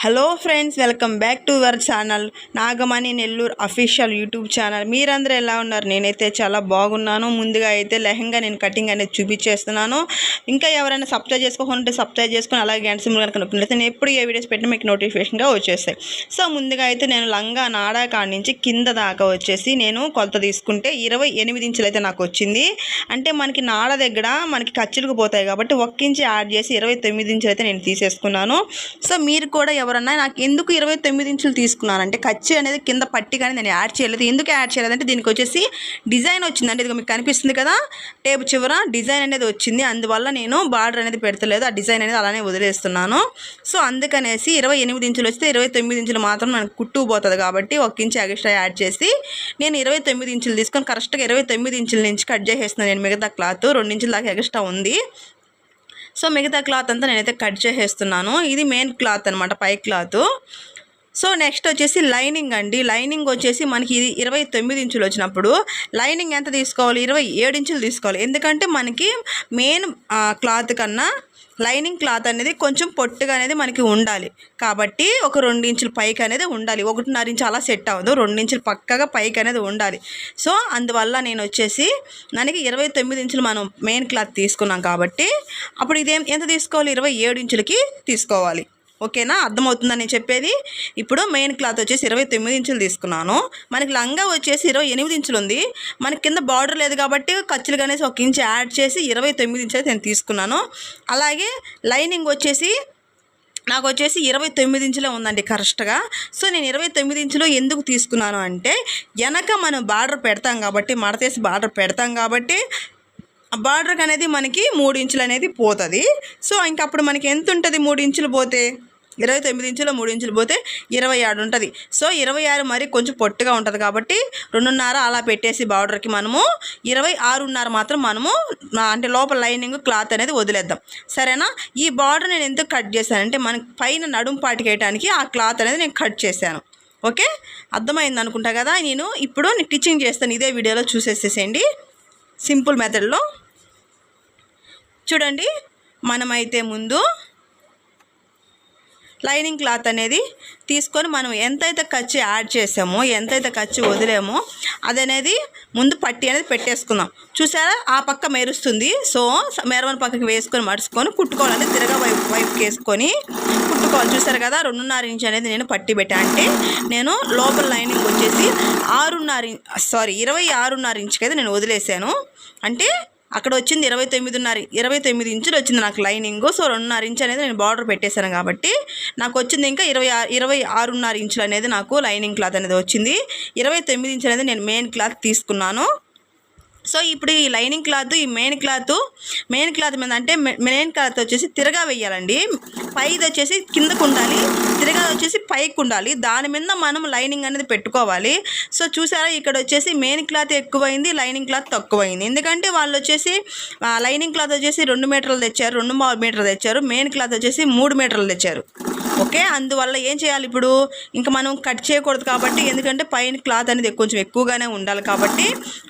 Hello friends, welcome back to your channel Nagamani Nellore official YouTube channel. మీరందరూ ఎలా ఉన్నారు? నేనైతే చాలా బాగున్నాను. ముందుగా అయితే లెహంగా నేను కటింగ్ అనేది చూపించేస్తున్నాను. ఇంకా ఎవరైనా సబ్స్క్రైబ్ చేసుకోకుంటే సబ్స్క్రైబ్ చేసుకొని అలాగే గంట సింబల్ కనుక నొక్కినట్లయితే నేను ఎప్పుడు ఏ వీడియోస్ పెట్టినా మీకు నోటిఫికేషన్గా వచ్చేస్తాయి. సో ముందుగా అయితే నేను లంగా నాడా కాడి నుంచి కింద దాకా వచ్చేసి నేను కొలత తీసుకుంటే 28 ఇంచులు అయితే నాకు వచ్చింది. అంటే మనకి నాడ దగ్గర మనకి ఖర్చులకు పోతాయి కాబట్టి 1 ఇంచు యాడ్ చేసి 29 ఇంచులు అయితే నేను తీసేసుకున్నాను. సో మీరు కూడా ఎవరన్నా నాకు ఎందుకు 29 ఇంచులు తీసుకున్నానంటే ఖర్చు అనేది కింద పట్టి కానీ నేను యాడ్ చేయలేదు. ఎందుకు యాడ్ చేయలేదంటే దీనికి వచ్చేసి డిజైన్ వచ్చిందంటే ఇది మీకు కనిపిస్తుంది కదా, టేప్ చివర డిజైన్ అనేది వచ్చింది. అందువల్ల నేను బార్డర్ అనేది పెడతలేదు, ఆ డిజైన్ అనేది అలానే వదిలేస్తున్నాను. సో అందుకనేసి 28 ఇంచులు వస్తే 29 ఇంచులు మాత్రం మనకు కుట్టుకుపోతుంది కాబట్టి 1 ఇంచు ఎక్స్ట్రా యాడ్ చేసి నేను 29 ఇంచులు తీసుకొని కరెక్ట్గా 29 ఇంచుల నుంచి కట్ చేసేస్తున్నాను. నేను మిగతా క్లాత్ 2 ఇంచుల దాకా ఎక్స్ట్రా ఉంది. సో మిగతా క్లాత్ అంతా నేనైతే కట్ చేసేస్తున్నాను. ఇది మెయిన్ క్లాత్ అనమాట, పై క్లాత్. సో నెక్స్ట్ వచ్చేసి లైనింగ్ అండి. లైనింగ్ వచ్చేసి మనకి ఇది 29 ఇంచులు వచ్చినప్పుడు లైనింగ్ ఎంత తీసుకోవాలి? 27 ఇంచులు తీసుకోవాలి. ఎందుకంటే మనకి మెయిన్ క్లాత్ కన్నా లైనింగ్ క్లాత్ అనేది కొంచెం పొట్టుగా అనేది మనకి ఉండాలి కాబట్టి ఒక 2 ఇంచుల పైకి అనేది ఉండాలి. 1.5 ఇంచు అలా సెట్ అవ్వదు, 2 ఇంచులు పక్కగా పైకి అనేది ఉండాలి. సో అందువల్ల నేను వచ్చేసి దానికి 29 ఇంచులు మనం మెయిన్ క్లాత్ తీసుకున్నాం కాబట్టి అప్పుడు ఇదేం ఎంత తీసుకోవాలి? 27 ఇంచులకి తీసుకోవాలి. ఓకేనా, అర్థమవుతుందని నేను చెప్పేది. ఇప్పుడు మెయిన్ క్లాత్ వచ్చేసి 29 ఇంచులు తీసుకున్నాను. మనకి లంగా వచ్చేసి 28 ఇంచులు ఉంది. మనకి కింద బార్డర్ లేదు కాబట్టి ఖర్చులు కనేసి 1 ఇంచు యాడ్ చేసి 29 ఇంచులు అయితే నేను తీసుకున్నాను. అలాగే లైనింగ్ వచ్చేసి నాకు వచ్చేసి 29 ఇంచులే ఉందండి కరెక్ట్గా. సో నేను 29 ఇంచులు ఎందుకు తీసుకున్నాను అంటే వెనక మనం బార్డర్ పెడతాం కాబట్టి, మడతేసి బార్డర్ పెడతాం కాబట్టి బార్డర్కి అనేది మనకి 3 ఇంచులు అనేది పోతుంది. సో ఇంకప్పుడు మనకి ఎంత ఉంటుంది? 3 ఇంచులు పోతే 29 ఇంచులు 3 ఇంచులు పోతే 26 ఉంటుంది. సో 26 మరి కొంచెం పొట్టుగా ఉంటుంది కాబట్టి 2.5 అలా పెట్టేసి బార్డర్కి మనము 26.5 మాత్రం మనము అంటే లోపల లైనింగ్ క్లాత్ అనేది వదిలేద్దాం. సరేనా? ఈ బార్డర్ నేను ఎందుకు కట్ చేశానంటే మనకి పైన నడుము పాటికి వేయడానికి ఆ క్లాత్ అనేది నేను కట్ చేశాను. ఓకే, అర్థమైంది అనుకుంటా కదా. నేను ఇప్పుడు టిచ్చింగ్ చేస్తాను, ఇదే వీడియోలో చూసేసేసేయండి సింపుల్ మెథడ్లో. చూడండి, మనమైతే ముందు లైనింగ్ క్లాత్ అనేది తీసుకొని మనం ఎంతైతే ఖర్చు యాడ్ చేసామో ఎంతైతే ఖర్చు వదిలేమో అదనేది ముందు పట్టి అనేది పెట్టేసుకుందాం. చూసారా, ఆ పక్క మెరుస్తుంది. సో మెరవని పక్కకి వేసుకొని మడుచుకొని కుట్టుకోవాలంటే తిరగా వైపుకి వేసుకొని కుట్టుకోవాలి. చూసారు కదా, 2.5 ఇంచు అనేది నేను పట్టి పెట్టా. అంటే నేను లోపల లైనింగ్ వచ్చేసి 26.5 ఇంచుకి అయితే నేను వదిలేసాను. అంటే అక్కడ వచ్చింది 29 ఇంచులు వచ్చింది నాకు లైనింగ్. సో 2.5 ఇంచు అనేది నేను బార్డర్ పెట్టేశాను కాబట్టి నాకు వచ్చింది ఇంకా 26.5 ఇంచులు అనేది నాకు లైనింగ్ క్లాత్ అనేది వచ్చింది. 29 ఇంచులు అనేది నేను మెయిన్ క్లాత్ తీసుకున్నాను. సో ఇప్పుడు ఈ లైనింగ్ క్లాత్ ఈ మెయిన్ క్లాత్ మీద అంటే మెయిన్ క్లాత్ వచ్చేసి తిరగా వేయాలండి. పైది వచ్చేసి కిందకు ఉండాలి, తిరగా వచ్చేసి పైకి ఉండాలి. దాని మీద మనం లైనింగ్ అనేది పెట్టుకోవాలి. సో చూసారా, ఇక్కడ వచ్చేసి మెయిన్ క్లాత్ ఎక్కువైంది, లైనింగ్ క్లాత్ తక్కువైంది. ఎందుకంటే వాళ్ళు వచ్చేసి లైనింగ్ క్లాత్ వచ్చేసి 2 మీటర్లు తెచ్చారు, 2.5 మీటర్లు తెచ్చారు. మెయిన్ క్లాత్ వచ్చేసి 3 మీటర్లు తెచ్చారు. ఓకే, అందువల్ల ఏం చేయాలి ఇప్పుడు? ఇంకా మనం కట్ చేయకూడదు కాబట్టి, ఎందుకంటే పైన క్లాత్ అనేది కొంచెం ఎక్కువగానే ఉండాలి కాబట్టి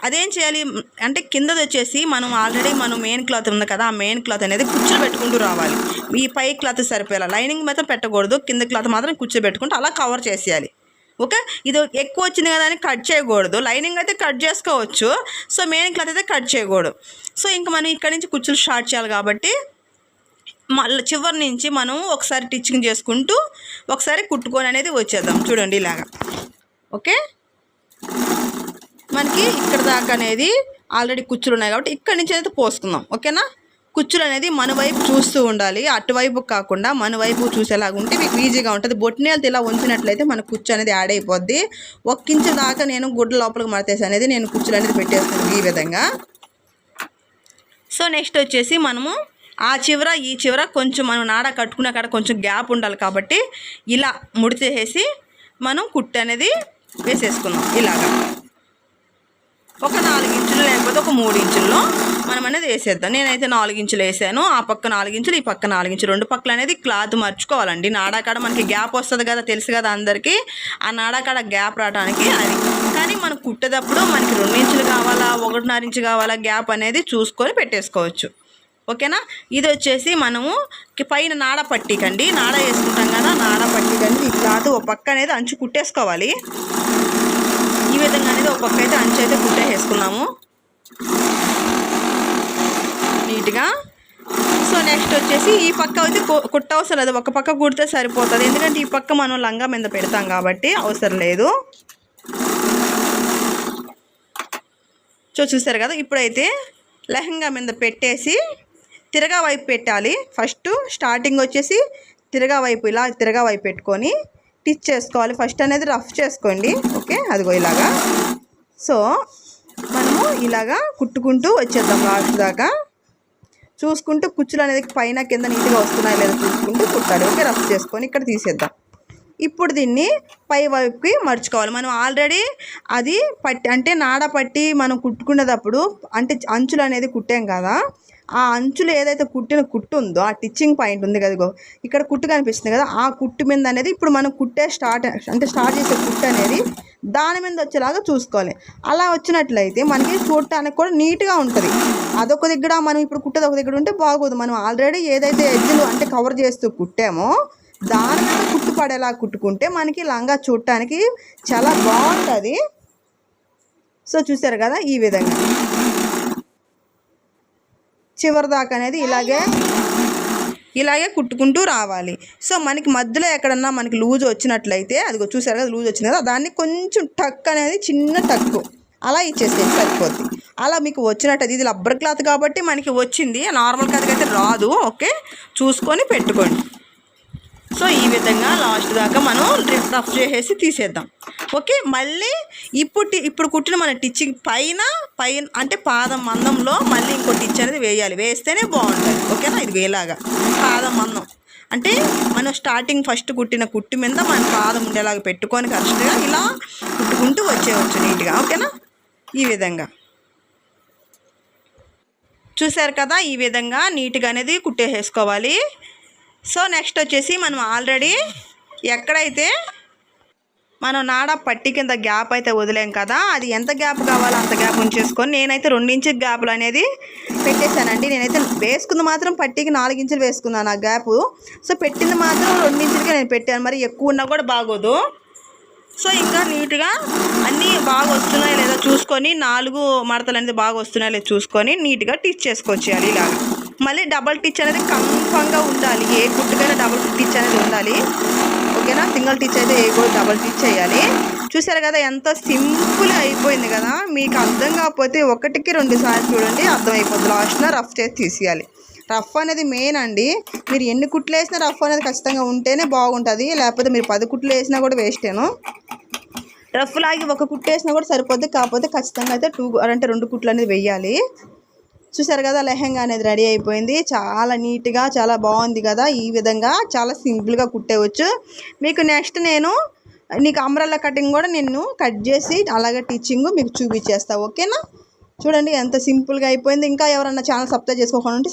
అదేం చేయాలి అంటే కిందది వచ్చేసి మనం ఆల్రెడీ మెయిన్ క్లాత్ ఉంది కదా, ఆ మెయిన్ క్లాత్ అనేది కుచ్చులు పెట్టుకుంటూ రావాలి. ఈ పై క్లాత్ సరిపోయేలా, లైనింగ్ మాత్రం పెట్టకూడదు, కింద క్లాత్ మాత్రం కుచ్చులు పెట్టుకుంటూ అలా కవర్ చేసేయాలి. ఓకే, ఇది ఎక్కువ వచ్చింది కదా అని కట్ చేయకూడదు. లైనింగ్ అయితే కట్ చేసుకోవచ్చు, సో మెయిన్ క్లాత్ అయితే కట్ చేయకూడదు. సో ఇంకా మనం ఇక్కడ నుంచి కుచ్చులు స్టార్ట్ చేయాలి కాబట్టి మళ్ళీ చివరి నుంచి మనం ఒకసారి టిచ్చింగ్ చేసుకుంటూ ఒకసారి కుట్టుకొని అనేది వచ్చేద్దాం. చూడండి ఇలాగా. ఓకే, మనకి ఇక్కడ దాకా అనేది ఆల్రెడీ కుచ్చులు ఉన్నాయి కాబట్టి ఇక్కడ నుంచి అయితే పోసుకుందాం. ఓకేనా, కుచ్చులు అనేది మన వైపు చూస్తూ ఉండాలి, అటువైపు కాకుండా మన వైపు చూసేలాగా ఉంటే మీకు ఈజీగా ఉంటుంది. బొట్టినేలతో ఇలా ఉంచినట్లయితే మన కుచ్చు అనేది యాడ్ అయిపోద్ది. 1 ఇంచు దాకా నేను గుడ్డ లోపలికి మడతేసి అనేది నేను కుచ్చులు అనేది పెట్టేస్తాను ఈ విధంగా. సో నెక్స్ట్ వచ్చేసి మనము ఆ చివర ఈ చివర కొంచెం మనం నాడ కట్టుకునే కాడ కొంచెం గ్యాప్ ఉండాలి కాబట్టి ఇలా ముడిచేసి మనం కుట్టు అనేది వేసేసుకున్నాం. ఇలాగా ఒక 4 ఇంచులు లేకపోతే ఒక 3 ఇంచుల్లో మనం అనేది వేసేద్దాం. నేనైతే 4 ఇంచులు వేసాను. ఆ పక్క 4 ఇంచులు, ఈ పక్క 4 ఇంచులు, 2 పక్కలు అనేది క్లాత్ మర్చుకోవాలండి. నాడాకాడ మనకి గ్యాప్ వస్తుంది కదా, తెలుసు కదా అందరికీ. ఆ నాడాకాడ గ్యాప్ రావడానికి అది. కానీ మనం కుట్టేటప్పుడు మనకి 2 ఇంచులు కావాలా, 1.5 ఇంచు కావాలా, గ్యాప్ అనేది చూసుకొని పెట్టేసుకోవచ్చు. ఓకేనా, ఇది వచ్చేసి మనము పైన నాడ పట్టికండి, నాడ వేసుకుంటాం కదా, నాడ పట్టికని ఓ పక్క అనేది అంచు కుట్టేసుకోవాలి. ఈ విధంగా అనేది ఒక పక్క అయితే అంచు అయితే కుట్టేసుకున్నాము నీట్గా. సో నెక్స్ట్ వచ్చేసి ఈ పక్క అయితే కుట్టవసరం లేదు, ఒక పక్క కుడితే సరిపోతుంది. ఎందుకంటే ఈ పక్క మనం లంగా మీద పెడతాం కాబట్టి అవసరం లేదు. చూసారు కదా, ఇప్పుడైతే లెహంగా మీద పెట్టేసి తిరగా వైపు పెట్టాలి. ఫస్ట్ స్టార్టింగ్ వచ్చేసి తిరగా వైపు, ఇలా తిరగా వైపు పెట్టుకొని టిచ్ చేసుకోవాలి. ఫస్ట్ అనేది రఫ్ చేసుకోండి. ఓకే, అదిగో ఇలాగా. సో మనము ఇలాగా కుట్టుకుంటూ వచ్చేద్దాం లాస్ట్ దాకా. చూసుకుంటూ కుచ్చులు అనేది పైన కింద నీట్గా వస్తున్నాయి లేదా చూసుకుంటూ కుట్టాలి. ఓకే, రఫ్ చేసుకొని ఇక్కడ తీసేద్దాం. ఇప్పుడు దీన్ని పై వైపుకి మర్చుకోవాలి. మనం ఆల్రెడీ అది పట్టి అంటే నాడ పట్టి మనం కుట్టుకునేటప్పుడు అంటే అంచులు అనేది కుట్టాం కదా, ఆ అంచులు ఏదైతే కుట్టిన కుట్టు ఉందో ఆ టిచ్చింగ్ పాయింట్ ఉంది కదా, ఇక్కడ కుట్టు కనిపిస్తుంది కదా, ఆ కుట్టు మీద అనేది ఇప్పుడు మనం కుట్టే స్టార్ట్ చేసే కుట్టు అనేది దాని మీద వచ్చేలాగా చూసుకోవాలి. అలా వచ్చినట్లయితే మనకి చూడటానికి కూడా నీట్గా ఉంటుంది. అదొక దగ్గర మనం ఇప్పుడు కుట్టేది ఒక దగ్గర ఉంటే బాగోదు. మనం ఆల్రెడీ ఏదైతే ఎడ్జ్లు అంటే కవర్ చేస్తూ కుట్టామో దాని మీద కుట్టు పడేలా కుట్టుకుంటే మనకి లంగా చూడటానికి చాలా బాగుంటుంది. సో చూసారు కదా, ఈ విధంగా చివరి దాకా అనేది ఇలాగే కుట్టుకుంటూ రావాలి. సో మనకి మధ్యలో ఎక్కడన్నా మనకి లూజ్ వచ్చినట్లయితే, అదిగో చూసారు కదా లూజ్ వచ్చింది కదా, దాన్ని కొంచెం టక్ అనేది చిన్న టక్కు అలా ఇచ్చేసేది సరిపోద్ది. అలా మీకు వచ్చినట్టు, ఇది రబ్బర్ క్లాత్ కాబట్టి మనకి వచ్చింది, నార్మల్ క్లాత్ అయితే రాదు. ఓకే, చూసుకొని పెట్టుకోండి. సో ఈ విధంగా లాస్ట్ దాకా మనం రఫ్ చేసేసి తీసేద్దాం. ఓకే, మళ్ళీ ఇప్పుడు కుట్టిన మన టిచ్చింగ్ పైన అంటే పాదం మందంలో మళ్ళీ ఇంకో టిచ్ అనేది వేయాలి, వేస్తేనే బాగుంటుంది. ఓకేనా, ఇది వేలాగా పాదం మందం అంటే మనం స్టార్టింగ్ ఫస్ట్ కుట్టిన కుట్టు మీద మన పాదం ఉండేలాగా పెట్టుకొని కరెక్ట్గా ఇలా కుట్టుకుంటూ వచ్చేయచ్చు నీట్గా. ఓకేనా, ఈ విధంగా చూసారు కదా, ఈ విధంగా నీట్గా అనేది కుట్టేసుకోవాలి. సో నెక్స్ట్ వచ్చేసి మనం ఆల్రెడీ ఎక్కడైతే మనం నాడ పట్టి కింద గ్యాప్ అయితే వదిలేం కదా, అది ఎంత గ్యాప్ కావాలో అంత గ్యాప్ ఉంచేసుకొని నేనైతే 2 ఇంచుల గ్యాప్లు అనేది పెట్టేశానండి. నేనైతే వేసుకుంది మాత్రం పట్టికి 4 ఇంచులు వేసుకున్నాను ఆ గ్యాపు. సో పెట్టింది మాత్రం 2 ఇంచులకే నేను పెట్టాను, మరి ఎక్కువ ఉన్నా కూడా బాగోదు. సో ఇంకా నీట్గా అన్నీ బాగా వస్తున్నాయి లేదా చూసుకొని 4 మడతలు అనేది బాగా వస్తున్నాయి లేదా చూసుకొని నీట్గా టిచ్ చేసుకొచ్చేయాలి. ఇలాగా మళ్ళీ డబల్ టిచ్ అనేది కన్ఫామ్గా ఉండాలి. ఏ కుట్టుకైనా డబల్ టిచ్ అనేది ఉండాలి. ఓకేనా, సింగిల్ టిచ్ అయితే ఏ కూడా డబల్ టిచ్ చేయాలి. చూసారు కదా, ఎంతో సింపుల్గా అయిపోయింది కదా. మీకు అర్థం కాకపోతే 1కి 2 సార్లు చూడండి, అర్థమైపోతుంది. లాస్ట్న రఫ్ చేసి తీసేయాలి. రఫ్ అనేది మెయిన్ అండి. మీరు ఎన్ని కుట్లు వేసినా రఫ్ అనేది ఖచ్చితంగా ఉంటేనే బాగుంటుంది, లేకపోతే మీరు 10 కుట్లు వేసినా కూడా వేస్టేను. రఫ్ లాగి 1 కుట్టు వేసినా కూడా సరిపోద్ది, కాకపోతే ఖచ్చితంగా అయితే 2 కుట్లు అనేది వేయాలి. చూసారు కదా, లెహంగా అనేది రెడీ అయిపోయింది. చాలా నీట్గా చాలా బాగుంది కదా. ఈ విధంగా చాలా సింపుల్గా కుట్టేవచ్చు. మీకు నెక్స్ట్ నీకు అంబ్రెల్లా కటింగ్ కూడా నేను కట్ చేసి అలాగే టీచింగ్ మీకు చూపించేస్తా. ఓకేనా, చూడండి ఎంత సింపుల్గా అయిపోయింది. ఇంకా ఎవరన్నా ఛానల్ సబ్స్క్రైబ్ చేసుకోకుండా ఉంటే